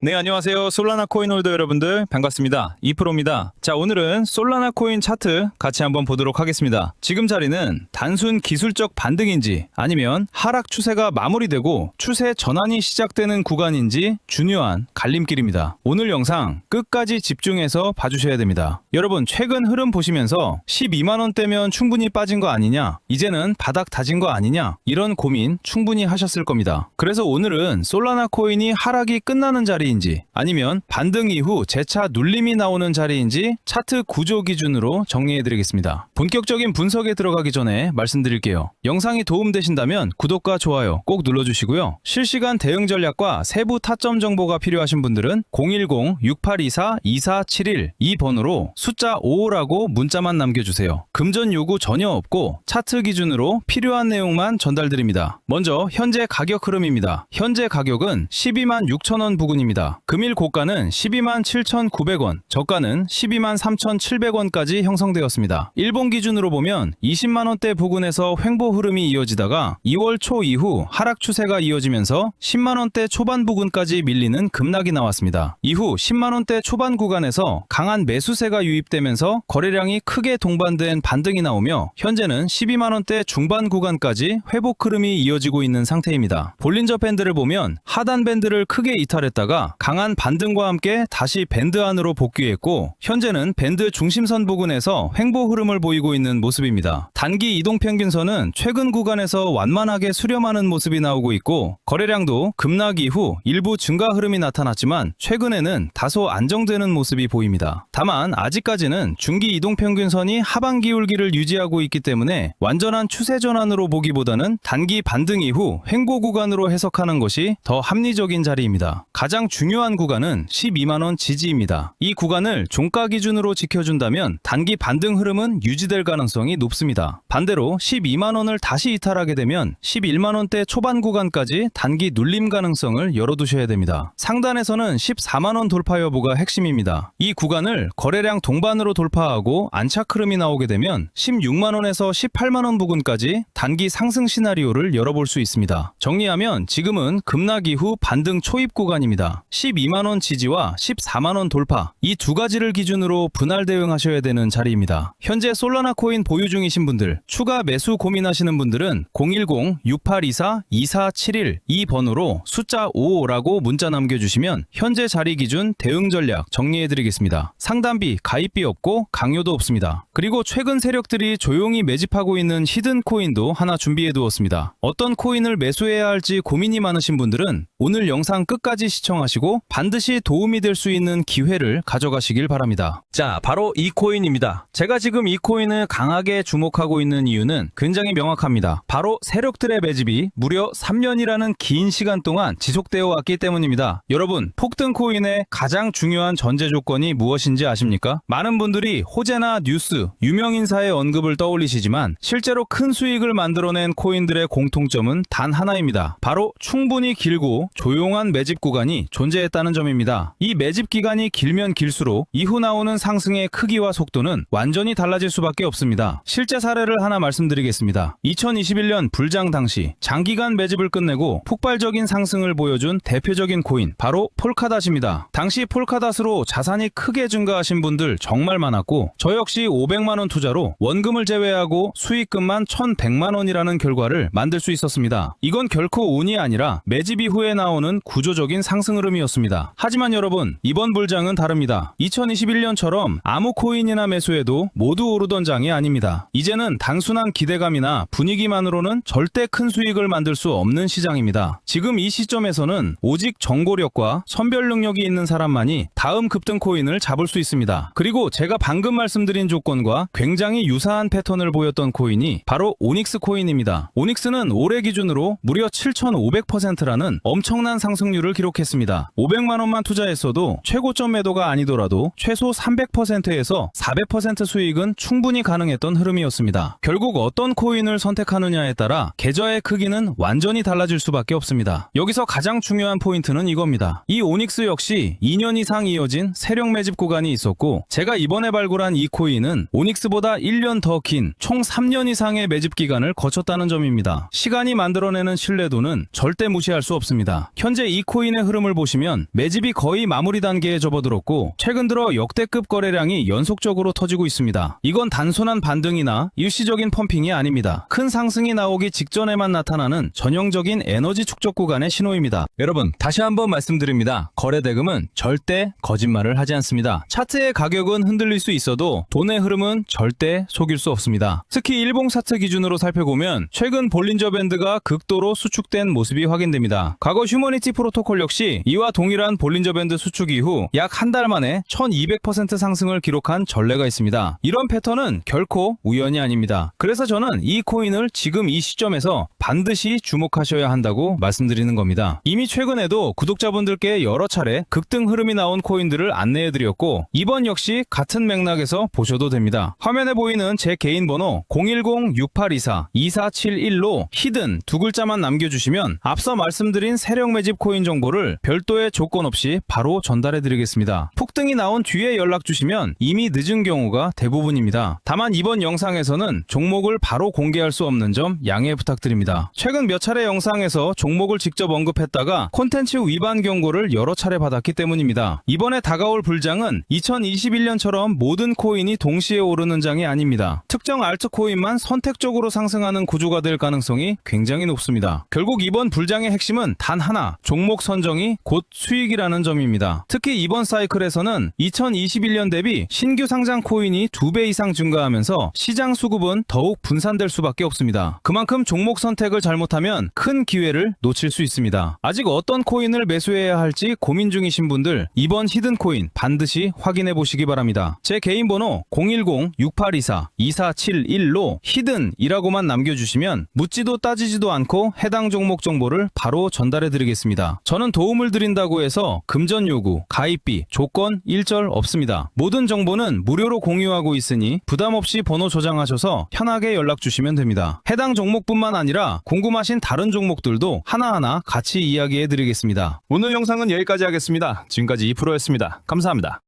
네, 안녕하세요. 솔라나 코인 홀더 여러분들 반갑습니다. 이프로입니다. 자, 오늘은 솔라나 코인 차트 같이 한번 보도록 하겠습니다. 지금 자리는 단순 기술적 반등인지 아니면 하락 추세가 마무리되고 추세 전환이 시작되는 구간인지 중요한 갈림길입니다. 오늘 영상 끝까지 집중해서 봐주셔야 됩니다. 여러분, 최근 흐름 보시면서 12만원대면 충분히 빠진 거 아니냐? 이제는 바닥 다진 거 아니냐? 이런 고민 충분히 하셨을 겁니다. 그래서 오늘은 솔라나 코인이 하락이 끝나는 자리인지 아니면 반등 이후 재차 눌림이 나오는 자리인지 차트 구조 기준으로 정리해드리겠습니다. 본격적인 분석에 들어가기 전에 말씀드릴게요. 영상이 도움되신다면 구독과 좋아요 꼭 눌러주시고요. 실시간 대응 전략과 세부 타점 정보가 필요하신 분들은 010-6824-2471 이 번호로 숫자 55라고 문자만 남겨주세요. 금전 요구 전혀 없고 차트 기준으로 필요한 내용만 전달드립니다. 먼저 현재 가격 흐름입니다. 현재 가격은 12만 6천원 부근입니다. 금일 고가는 12만 7,900원, 저가는 12만 3,700원까지 형성되었습니다. 일본 기준으로 보면 20만원대 부근에서 횡보 흐름이 이어지다가 2월 초 이후 하락 추세가 이어지면서 10만원대 초반 부근까지 밀리는 급락이 나왔습니다. 이후 10만원대 초반 구간에서 강한 매수세가 유입되면서 거래량이 크게 동반된 반등이 나오며 현재는 12만원대 중반 구간까지 회복 흐름이 이어지고 있는 상태입니다. 볼린저 밴드를 보면 하단 밴드를 크게 이탈했다가 강한 반등과 함께 다시 밴드 안으로 복귀했고 현재는 밴드 중심선 부근에서 횡보 흐름을 보이고 있는 모습입니다. 단기 이동평균선은 최근 구간에서 완만하게 수렴하는 모습이 나오고 있고 거래량도 급락 이후 일부 증가 흐름이 나타났지만 최근에는 다소 안정되는 모습이 보입니다. 다만 아직까지는 중기 이동평균선이 하방 기울기를 유지하고 있기 때문에 완전한 추세 전환으로 보기보다는 단기 반등 이후 횡보 구간으로 해석하는 것이 더 합리적인 자리입니다. 가장 중요한 구간은 12만원 지지입니다. 이 구간을 종가 기준으로 지켜준다면 단기 반등 흐름은 유지될 가능성이 높습니다. 반대로 12만원을 다시 이탈하게 되면 11만원대 초반 구간까지 단기 눌림 가능성을 열어두셔야 됩니다. 상단에서는 14만원 돌파 여부가 핵심입니다. 이 구간을 거래량 동반으로 돌파하고 안착 흐름이 나오게 되면 16만원에서 18만원 부근까지 단기 상승 시나리오를 열어볼 수 있습니다. 정리하면 지금은 급락 이후 반등 초입 구간입니다. 12만원 지지와 14만원 돌파 이 두 가지를 기준으로 분할 대응하셔야 되는 자리입니다. 현재 솔라나 코인 보유 중이신 분들, 추가 매수 고민하시는 분들은 010-6824-2471 이 번호로 숫자 55라고 문자 남겨주시면 현재 자리 기준 대응 전략 정리해드리겠습니다. 상담비, 가입비 없고 강요도 없습니다. 그리고 최근 세력들이 조용히 매집하고 있는 히든 코인도 하나 준비해두었습니다. 어떤 코인을 매수해야 할지 고민이 많으신 분들은 오늘 영상 끝까지 시청하시고 반드시 도움이 될 수 있는 기회를 가져가시길 바랍니다. 자, 바로 이 코인입니다. 제가 지금 이 코인을 강하게 주목하고 있는 이유는 굉장히 명확합니다. 바로 세력들의 매집이 무려 3년이라는 긴 시간 동안 지속되어 왔기 때문입니다. 여러분, 폭등 코인의 가장 중요한 전제 조건이 무엇인지 아십니까? 많은 분들이 호재나 뉴스, 유명인사의 언급을 떠올리시지만 실제로 큰 수익을 만들어낸 코인들의 공통점은 단 하나입니다. 바로 충분히 길고 조용한 매집 구간이 존재했다는 점입니다. 이 매집 기간이 길면 길수록 이후 나오는 상승의 크기와 속도는 완전히 달라질 수밖에 없습니다. 실제 사례를 하나 말씀드리겠습니다. 2021년 불장 당시 장기간 매집을 끝내고 폭발적인 상승을 보여준 대표적인 코인 바로 폴카닷입니다. 당시 폴카닷으로 자산이 크게 증가하신 분들 정말 많았고 저 역시 500만원 투자로 원금을 제외하고 수익금만 1100만원이라는 결과를 만들 수 있었습니다. 이건 결코 운이 아니라 매집 이후에 나오는 구조적인 상승 흐름이었습니다. 하지만 여러분, 이번 불장은 다릅니다. 2021년처럼 아무 코인이나 매수해도 모두 오르던 장이 아닙니다. 이제는 단순한 기대감이나 분위기만으로는 절대 큰 수익을 만들 수 없는 시장입니다. 지금 이 시점에서는 오직 정보력과 선별 능력이 있는 사람만이 다음 급등 코인을 잡을 수 있습니다. 그리고 제가 방금 말씀드린 조건과 굉장히 유사한 패턴을 보였던 코인이 바로 오닉스 코인입니다. 오닉스는 올해 기준으로 무려 7,500%라는 엄청난 상승률을 기록했습니다. 500만원만 투자했어도 최고점 매도가 아니더라도 최소 300%에서 400% 수익은 충분히 가능했던 흐름이었습니다. 결국 어떤 코인을 선택하느냐에 따라 계좌의 크기는 완전히 달라질 수밖에 없습니다. 여기서 가장 중요한 포인트는 이겁니다. 이 오닉스 역시 2년 이상 이어진 세력 매집 구간이 있었고 제가 이번에 발굴한 이 코인은 오닉스보다 1년 더 긴 총 3년 이상의 매집 기간을 거쳤다는 점입니다. 시간이 만들어내는 신뢰도는 절대 무시할 수 없습니다. 현재 이 코인의 흐름을 보시면 보시면 매집이 거의 마무리 단계에 접어들었고 최근 들어 역대급 거래량이 연속적으로 터지고 있습니다. 이건 단순한 반등이나 일시적인 펌핑이 아닙니다. 큰 상승이 나오기 직전에만 나타나는 전형적인 에너지 축적 구간의 신호입니다. 여러분, 다시 한번 말씀드립니다. 거래 대금은 절대 거짓말을 하지 않습니다. 차트의 가격은 흔들릴 수 있어도 돈의 흐름은 절대 속일 수 없습니다. 특히 일봉 차트 기준으로 살펴보면 최근 볼린저 밴드가 극도로 수축된 모습이 확인됩니다. 과거 휴머니티 프로토콜 역시 이와 동일한 볼린저 밴드 수축 이후 약 한 달 만에 1200% 상승을 기록한 전례가 있습니다. 이런 패턴은 결코 우연이 아닙니다. 그래서 저는 이 코인을 지금 이 시점에서 반드시 주목하셔야 한다고 말씀드리는 겁니다. 이미 최근에도 구독자분들께 여러 차례 급등 흐름이 나온 코인들을 안내해드렸고 이번 역시 같은 맥락에서 보셔도 됩니다. 화면에 보이는 제 개인 번호 010-6824-2471로 히든 두 글자만 남겨주시면 앞서 말씀드린 세력 매집 코인 정보를 별도의 조건 없이 바로 전달해드리겠습니다. 폭등이 나온 뒤에 연락 주시면 이미 늦은 경우가 대부분입니다. 다만 이번 영상에서는 종목을 바로 공개할 수 없는 점 양해 부탁드립니다. 최근 몇 차례 영상에서 종목을 직접 언급했다가 콘텐츠 위반 경고를 여러 차례 받았기 때문입니다. 이번에 다가올 불장은 2021년처럼 모든 코인이 동시에 오르는 장이 아닙니다. 특정 알트코인만 선택적으로 상승하는 구조가 될 가능성이 굉장히 높습니다. 결국 이번 불장의 핵심은 단 하나, 종목 선정이 곧 수익이라는 점입니다. 특히 이번 사이클에서는 2021년 대비 신규 상장 코인이 2배 이상 증가하면서 시장 수급은 더욱 분산될 수밖에 없습니다. 그만큼 종목 선택을 잘못하면 큰 기회를 놓칠 수 있습니다. 아직 어떤 코인을 매수해야 할지 고민 중이신 분들 이번 히든 코인 반드시 확인해 보시기 바랍니다. 제 개인 번호 010-6824-2471로 히든이라고만 남겨주시면 묻지도 따지지도 않고 해당 종목 정보를 바로 전달해 드리겠습니다. 저는 도움을 드린다고 해서 금전 요구, 가입비, 조건 일절 없습니다. 모든 정보는 무료로 공유하고 있으니 부담 없이 번호 저장하셔서 편하게 연락 주시면 됩니다. 해당 종목뿐만 아니라 궁금하신 다른 종목들도 하나하나 같이 이야기해 드리겠습니다. 오늘 영상은 여기까지 하겠습니다. 지금까지 이프로였습니다. 감사합니다.